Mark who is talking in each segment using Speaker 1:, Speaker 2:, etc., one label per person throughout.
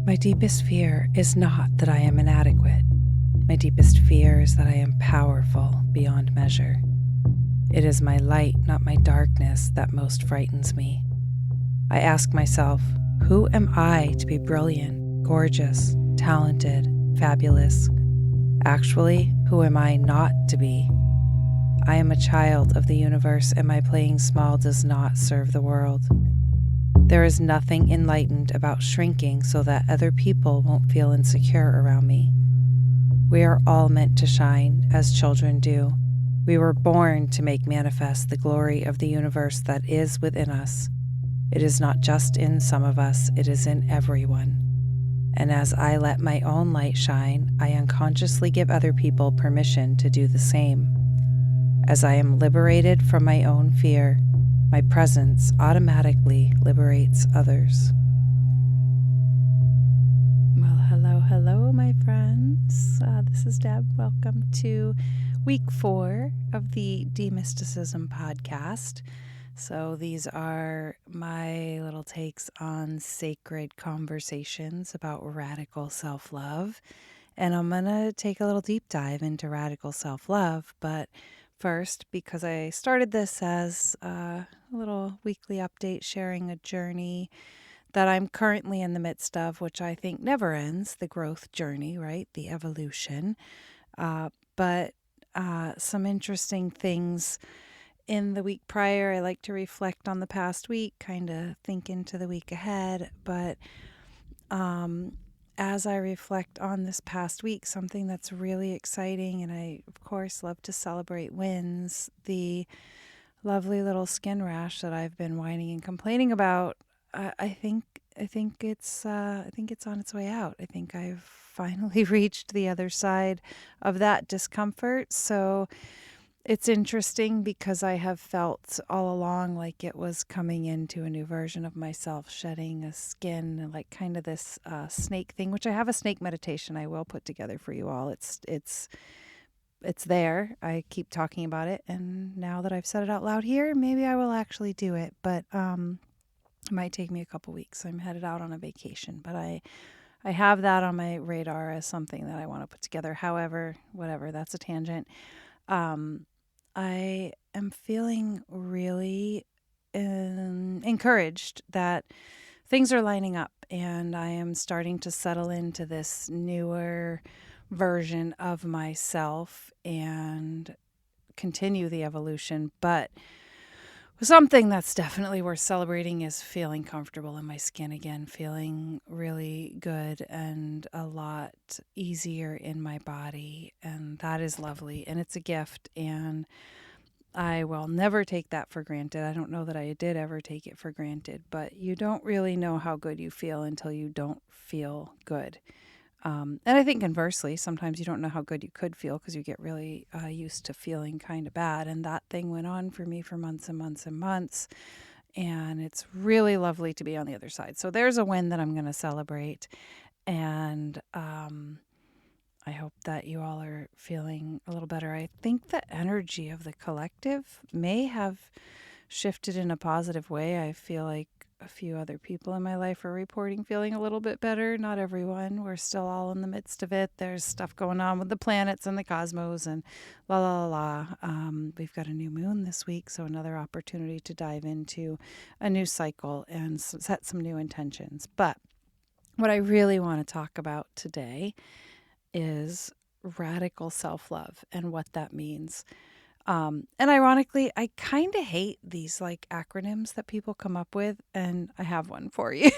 Speaker 1: My deepest fear is not that I am inadequate. My deepest fear is that I am powerful beyond measure. It is my light, not my darkness, that most frightens me. I ask myself, who am I to be brilliant, gorgeous, talented, fabulous? Actually, who am I not to be? I am a child of the universe, and my playing small does not serve the world. There is nothing enlightened about shrinking so that other people won't feel insecure around me. We are all meant to shine, as children do. We were born to make manifest the glory of the universe that is within us. It is not just in some of us, it is in everyone. And as I let my own light shine, I unconsciously give other people permission to do the same. As I am liberated from my own fear, my presence automatically liberates others. Well, hello, my friends. This is Deb. Welcome to week 4 of the deMysiticism podcast. So these are my little takes on sacred conversations about radical self-love. And I'm going to take a little deep dive into radical self-love. But first, because I started this as a little weekly update sharing a journey that I'm currently in the midst of, which I think never ends, the growth journey, right? The evolution. But some interesting things in the week prior. I like to reflect on the past week, kind of think into the week ahead. But as I reflect on this past week, something that's really exciting, and I, of course, love to celebrate wins, the lovely little skin rash that I've been whining and complaining about, I think it's on its way out. I think I've finally reached the other side of that discomfort. So it's interesting because I have felt all along like it was coming into a new version of myself, shedding a skin, like kind of this snake thing, which I have a snake meditation I will put together for you all. It's there. I keep talking about it, and now that I've said it out loud here, maybe I will actually do it. But it might take me a couple weeks. I'm headed out on a vacation, but I have that on my radar as something that I want to put together. However, whatever, that's a tangent. I am feeling really encouraged that things are lining up, and I am starting to settle into this newer version of myself and continue the evolution. But something that's definitely worth celebrating is feeling comfortable in my skin again, feeling really good and a lot easier in my body. And that is lovely. And it's a gift. And I will never take that for granted. I don't know that I did ever take it for granted, but you don't really know how good you feel until you don't feel good. And I think conversely, sometimes you don't know how good you could feel because you get really used to feeling kind of bad. And that thing went on for me for months and months and months. And it's really lovely to be on the other side. So there's a win that I'm going to celebrate. And I hope that you all are feeling a little better. I think the energy of the collective may have shifted in a positive way. I feel like a few other people in my life are reporting feeling a little bit better. Not everyone. We're still all in the midst of it. There's stuff going on with the planets and the cosmos and We've got a new moon this week, so another opportunity to dive into a new cycle and set some new intentions. But what I really want to talk about today is radical self-love and what that means. And ironically, I kind of hate these like acronyms that people come up with, and I have one for you.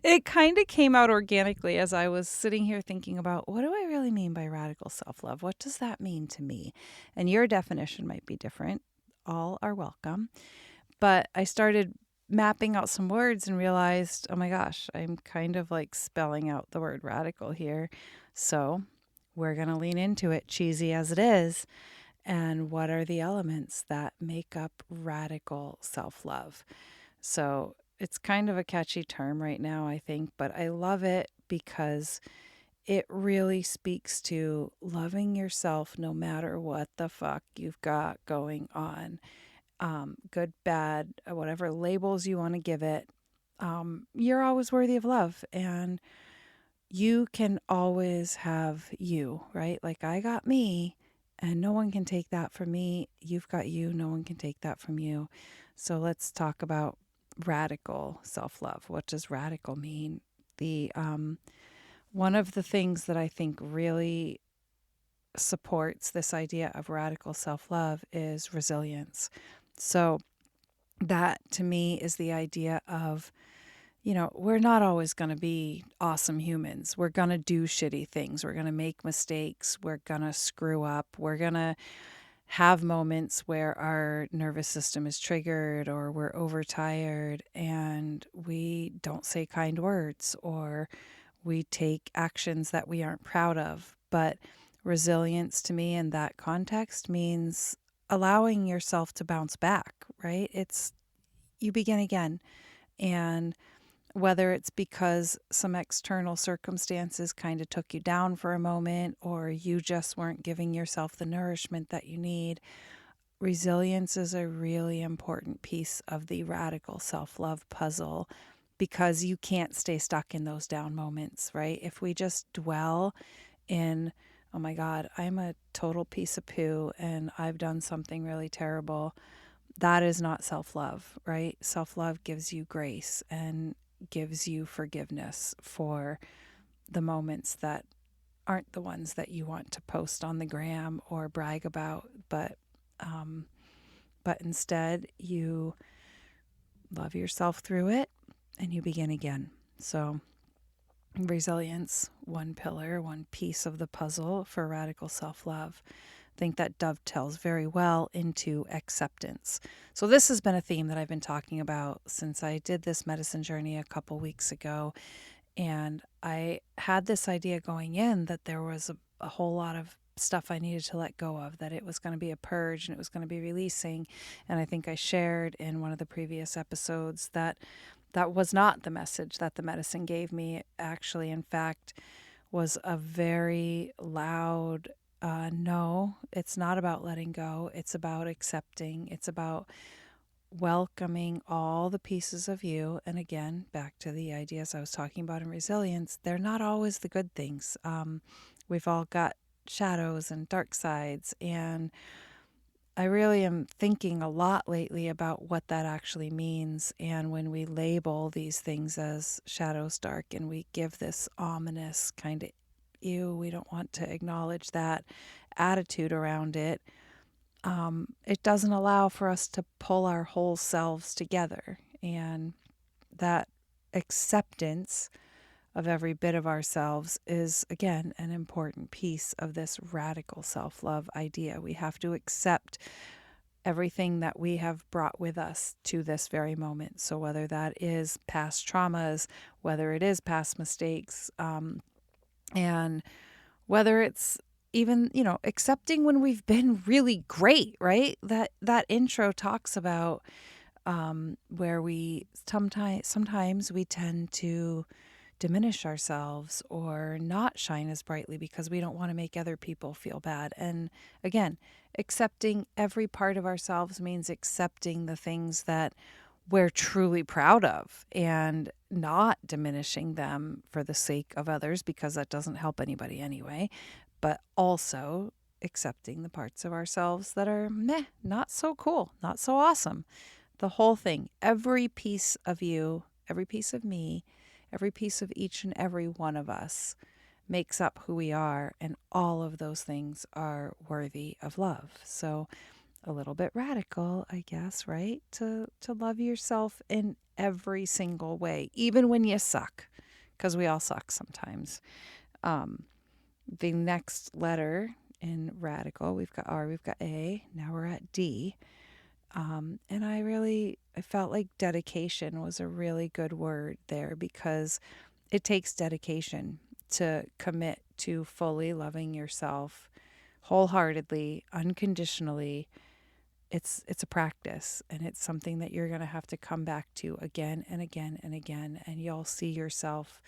Speaker 1: It kind of came out organically as I was sitting here thinking about, what do I really mean by radical self-love? What does that mean to me? And your definition might be different. All are welcome. But I started mapping out some words and realized, oh my gosh, I'm kind of like spelling out the word radical here. So we're going to lean into it, cheesy as it is. And what are the elements that make up radical self-love? So it's kind of a catchy term right now, I think, but I love it because it really speaks to loving yourself no matter what the fuck you've got going on. Good, bad, whatever labels you want to give it. You're always worthy of love. And you can always have you, right? Like I got me and no one can take that from me. You've got you, no one can take that from you. So let's talk about radical self-love. What does radical mean? The one of the things that I think really supports this idea of radical self-love is resilience. So that to me is the idea of, we're not always going to be awesome humans. We're going to do shitty things. We're going to make mistakes. We're going to screw up. We're going to have moments where our nervous system is triggered or we're overtired and we don't say kind words or we take actions that we aren't proud of. But resilience to me in that context means allowing yourself to bounce back, right? It's you begin again. And whether it's because some external circumstances kind of took you down for a moment or you just weren't giving yourself the nourishment that you need, resilience is a really important piece of the radical self love puzzle because you can't stay stuck in those down moments, right? If we just dwell in, oh my God, I'm a total piece of poo and I've done something really terrible, that is not self love, right? Self love gives you grace and gives you forgiveness for the moments that aren't the ones that you want to post on the gram or brag about, um, but instead you love yourself through it and you begin again. So resilience, one pillar, one piece of the puzzle for radical self-love. I think that dovetails very well into acceptance. So this has been a theme that I've been talking about since I did this medicine journey a couple weeks ago. And I had this idea going in that there was a whole lot of stuff I needed to let go of, that it was going to be a purge and it was going to be releasing. And I think I shared in one of the previous episodes that that was not the message that the medicine gave me. It actually, in fact, was a very loud no, it's not about letting go. It's about accepting. It's about welcoming all the pieces of you. And again, back to the ideas I was talking about in resilience, they're not always the good things. We've all got shadows and dark sides. And I really am thinking a lot lately about what that actually means. And when we label these things as shadows, dark, and we give this ominous kind of, ew, we don't want to acknowledge that attitude around it, it doesn't allow for us to pull our whole selves together. And that acceptance of every bit of ourselves is, again, an important piece of this radical self love idea. We have to accept everything that we have brought with us to this very moment. So, whether that is past traumas, whether it is past mistakes, and whether it's even, accepting when we've been really great, right? That intro talks about where we sometimes we tend to diminish ourselves or not shine as brightly because we don't want to make other people feel bad. And again, accepting every part of ourselves means accepting the things that we're truly proud of and not diminishing them for the sake of others because that doesn't help anybody anyway, but also accepting the parts of ourselves that are meh, not so cool, not so awesome. The whole thing, every piece of you, every piece of me, every piece of each and every one of us makes up who we are, and all of those things are worthy of love. So a little bit radical, I guess, right? To love yourself in every single way, even when you suck, because we all suck sometimes. Um, the next letter in radical, we've got R, we've got A, now we're at D. And I felt like dedication was a really good word there because it takes dedication to commit to fully loving yourself wholeheartedly, unconditionally. It's a practice and it's something that you're going to have to come back to again and again and again, and you'll see yourself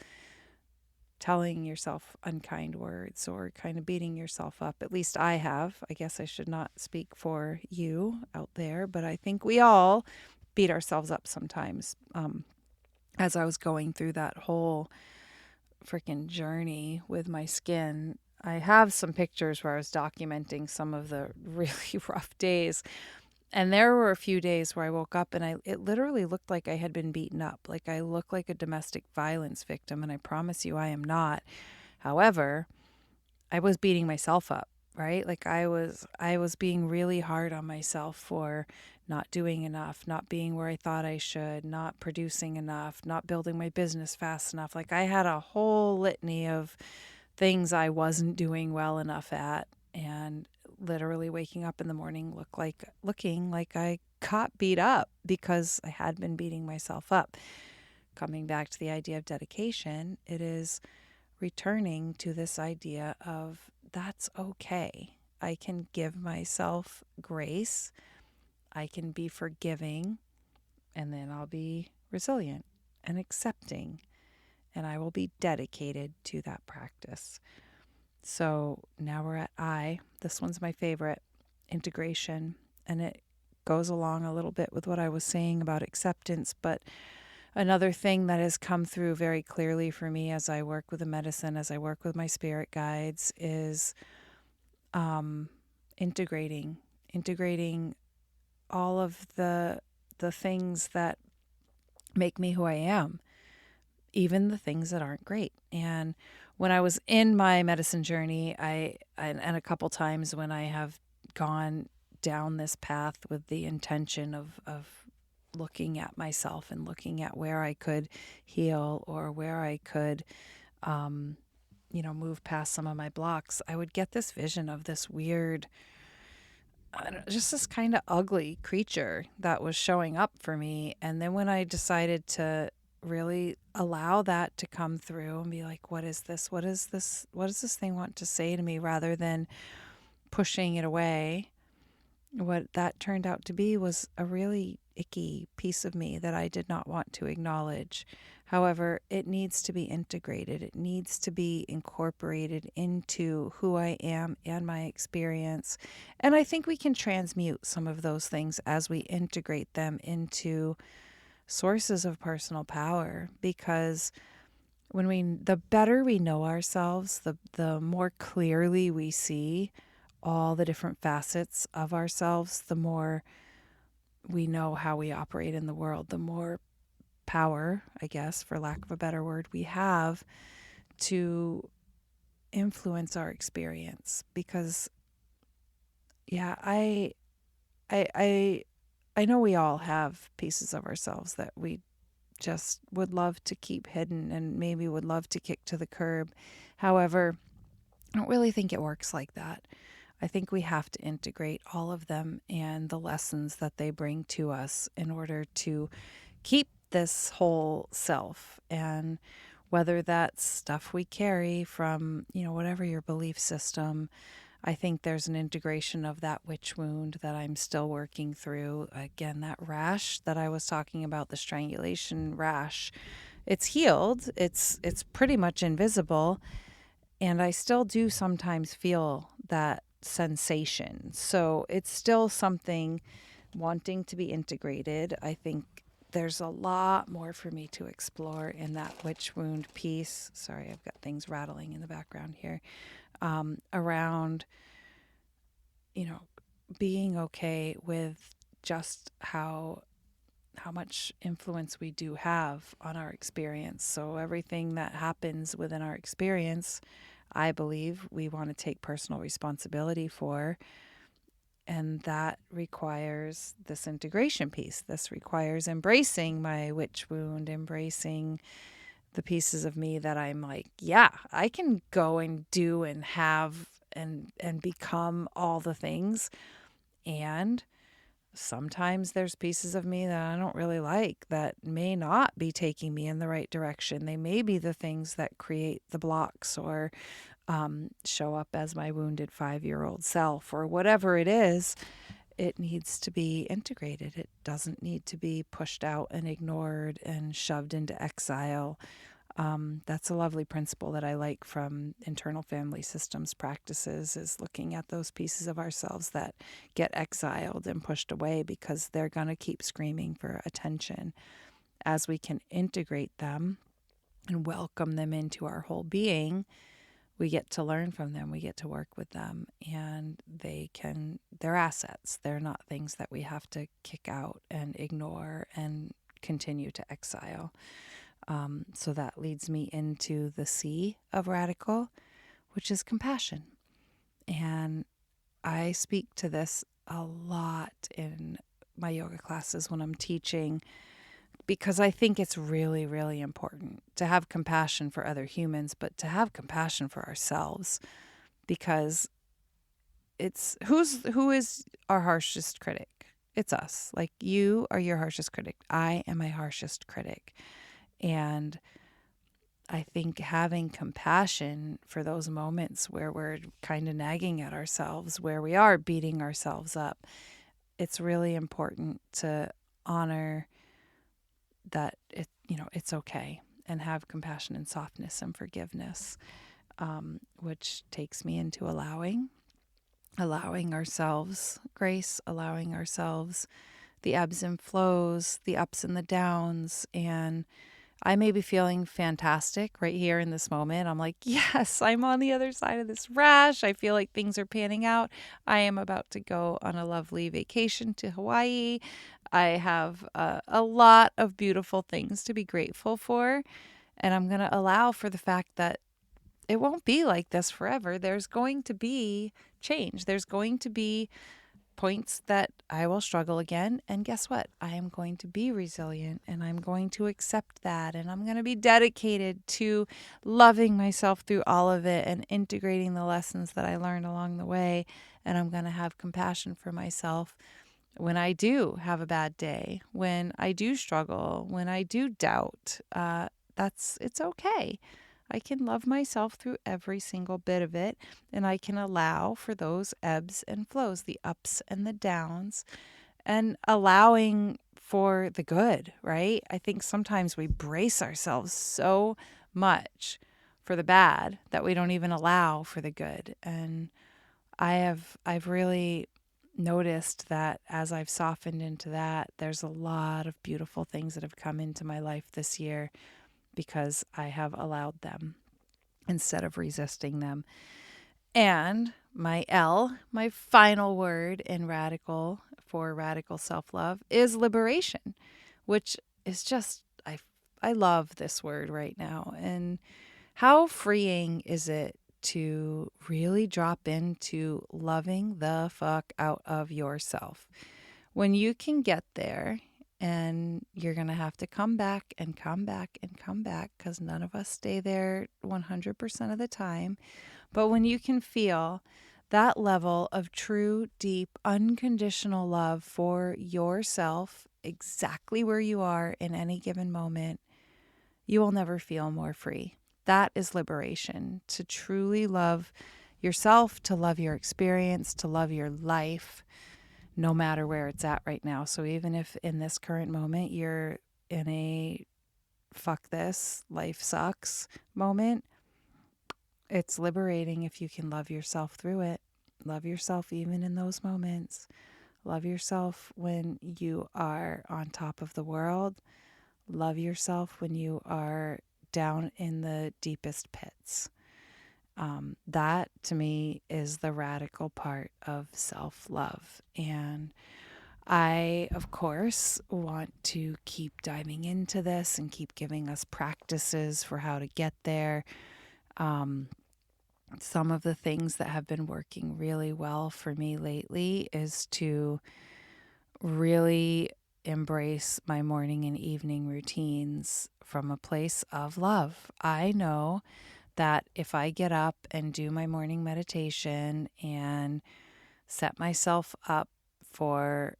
Speaker 1: telling yourself unkind words or kind of beating yourself up. At least I have. I guess I should not speak for you out there, but I think we all beat ourselves up sometimes. As I was going through that whole freaking journey with my skin. I have some pictures where I was documenting some of the really rough days. And there were a few days where I woke up and it literally looked like I had been beaten up. Like I looked like a domestic violence victim, and I promise you I am not. However, I was beating myself up, right? Like I was being really hard on myself for not doing enough, not being where I thought I should, not producing enough, not building my business fast enough. Like I had a whole litany of things I wasn't doing well enough at, and literally waking up in the morning looking like I got beat up because I had been beating myself up. Coming back to the idea of dedication, it is returning to this idea of that's okay. I can give myself grace. I can be forgiving, and then I'll be resilient and accepting, and I will be dedicated to that practice. So now we're at I. This one's my favorite, integration. And it goes along a little bit with what I was saying about acceptance. But another thing that has come through very clearly for me as I work with the medicine, as I work with my spirit guides, is integrating all of the things that make me who I am, even the things that aren't great. And when I was in my medicine journey, and a couple times when I have gone down this path with the intention of looking at myself and looking at where I could heal or where I could, move past some of my blocks, I would get this vision of this weird, just this kind of ugly creature that was showing up for me. And then when I decided to really allow that to come through and be like, what is this? What is this? What does this thing want to say to me, rather than pushing it away? What that turned out to be was a really icky piece of me that I did not want to acknowledge. However, it needs to be integrated. It needs to be incorporated into who I am and my experience. And I think we can transmute some of those things as we integrate them into sources of personal power, because the better we know ourselves, the more clearly we see all the different facets of ourselves, the more we know how we operate in the world, the more power, I guess, for lack of a better word, we have to influence our experience. Because yeah, I know we all have pieces of ourselves that we just would love to keep hidden and maybe would love to kick to the curb. However, I don't really think it works like that. I think we have to integrate all of them and the lessons that they bring to us in order to keep this whole self. And whether that's stuff we carry from, whatever your belief system, I think there's an integration of that witch wound that I'm still working through. Again, that rash that I was talking about, the strangulation rash, it's healed. It's pretty much invisible, and I still do sometimes feel that sensation. So it's still something wanting to be integrated. I think there's a lot more for me to explore in that witch wound piece. Sorry, I've got things rattling in the background here. Around, being okay with just how much influence we do have on our experience. So everything that happens within our experience, I believe we want to take personal responsibility for. And that requires this integration piece. This requires embracing my witch wound, embracing the pieces of me that I'm like, yeah, I can go and do and have and become all the things. And sometimes there's pieces of me that I don't really like that may not be taking me in the right direction. They may be the things that create the blocks or show up as my wounded 5-year-old self or whatever it is. It needs to be integrated. It doesn't need to be pushed out and ignored and shoved into exile. That's a lovely principle that I like from internal family systems practices, is looking at those pieces of ourselves that get exiled and pushed away because they're going to keep screaming for attention. As we can integrate them and welcome them into our whole being, we get to learn from them. We get to work with them, and they're assets. They're not things that we have to kick out and ignore and continue to exile. So that leads me into the C of radical, which is compassion. And I speak to this a lot in my yoga classes when I'm teaching, because I think it's really, really important to have compassion for other humans, but to have compassion for ourselves, because who is our harshest critic? It's us. Like, you are your harshest critic. I am my harshest critic. And I think having compassion for those moments where we're kind of nagging at ourselves, where we are beating ourselves up, it's really important to honor that it's okay, and have compassion and softness and forgiveness, which takes me into allowing ourselves grace, allowing ourselves the ebbs and flows, the ups and the downs. And I may be feeling fantastic right here in this moment. I'm like, yes, I'm on the other side of this rash. I feel like things are panning out. I am about to go on a lovely vacation to Hawaii. I have a lot of beautiful things to be grateful for. And I'm going to allow for the fact that it won't be like this forever. There's going to be change. There's going to be points that I will struggle again. And guess what? I am going to be resilient, and I'm going to accept that. And I'm going to be dedicated to loving myself through all of it and integrating the lessons that I learned along the way. And I'm going to have compassion for myself when I do have a bad day, when I do struggle, when I do doubt. It's okay. I can love myself through every single bit of it, and I can allow for those ebbs and flows, the ups and the downs, and allowing for the good, right? I think sometimes we brace ourselves so much for the bad that we don't even allow for the good. And I've really noticed that as I've softened into that, there's a lot of beautiful things that have come into my life this year because I have allowed them instead of resisting them. And my L, my final word in radical for radical self-love, is liberation, which is just, I love this word right now. And how freeing is it to really drop into loving the fuck out of yourself? When you can get there, and you're going to have to come back and come back and come back, because none of us stay there 100% of the time. But when you can feel that level of true, deep, unconditional love for yourself, exactly where you are in any given moment, you will never feel more free. That is liberation, to truly love yourself, to love your experience, to love your life, no matter where it's at right now. So even if in this current moment you're in a fuck this, life sucks moment, it's liberating if you can love yourself through it. Love yourself even in those moments. Love yourself when you are on top of the world. Love yourself when you are down in the deepest pits. That to me is the radical part of self-love. And I, of course, want to keep diving into this and keep giving us practices for how to get there. Some of the things that have been working really well for me lately is to really embrace my morning and evening routines from a place of love. I know that if I get up and do my morning meditation and set myself up for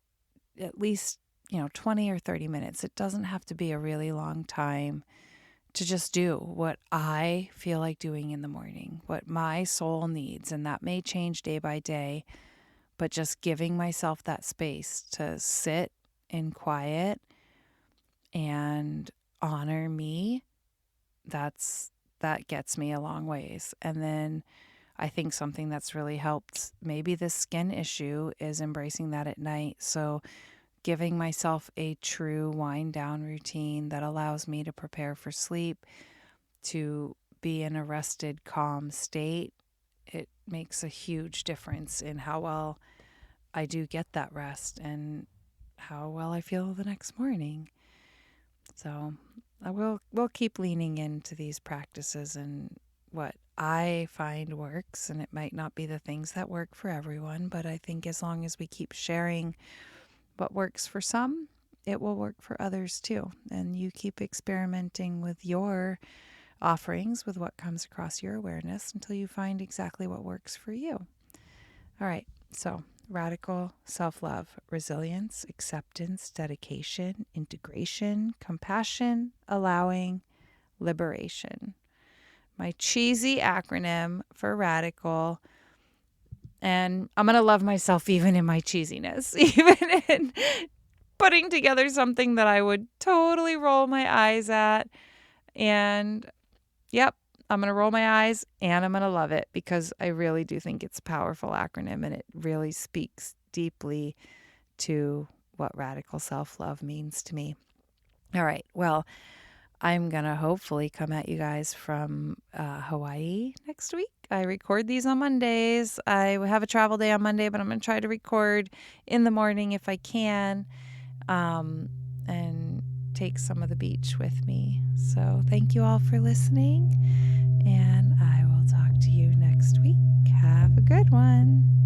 Speaker 1: at least, 20 or 30 minutes, it doesn't have to be a really long time, to just do what I feel like doing in the morning, what my soul needs. And that may change day by day, but just giving myself that space to sit in quiet and honor me, that gets me a long ways. And then I think something that's really helped, maybe this skin issue, is embracing that at night. So giving myself a true wind down routine that allows me to prepare for sleep, to be in a rested, calm state, it makes a huge difference in how well I do get that rest and how well I feel the next morning. So we'll keep leaning into these practices and what I find works, and it might not be the things that work for everyone, but I think as long as we keep sharing what works for some, it will work for others too. And you keep experimenting with your offerings, with what comes across your awareness until you find exactly what works for you. All right, so radical self-love, resilience, acceptance, dedication, integration, compassion, allowing, liberation. My cheesy acronym for radical. And I'm going to love myself even in my cheesiness, even in putting together something that I would totally roll my eyes at. And yep, I'm going to roll my eyes and I'm going to love it because I really do think it's a powerful acronym and it really speaks deeply to what radical self-love means to me. All right, well, I'm going to hopefully come at you guys from Hawaii next week. I record these on Mondays. I have a travel day on Monday, but I'm going to try to record in the morning if I can, and take some of the beach with me. So thank you all for listening, and I will talk to you next week. Have a good one.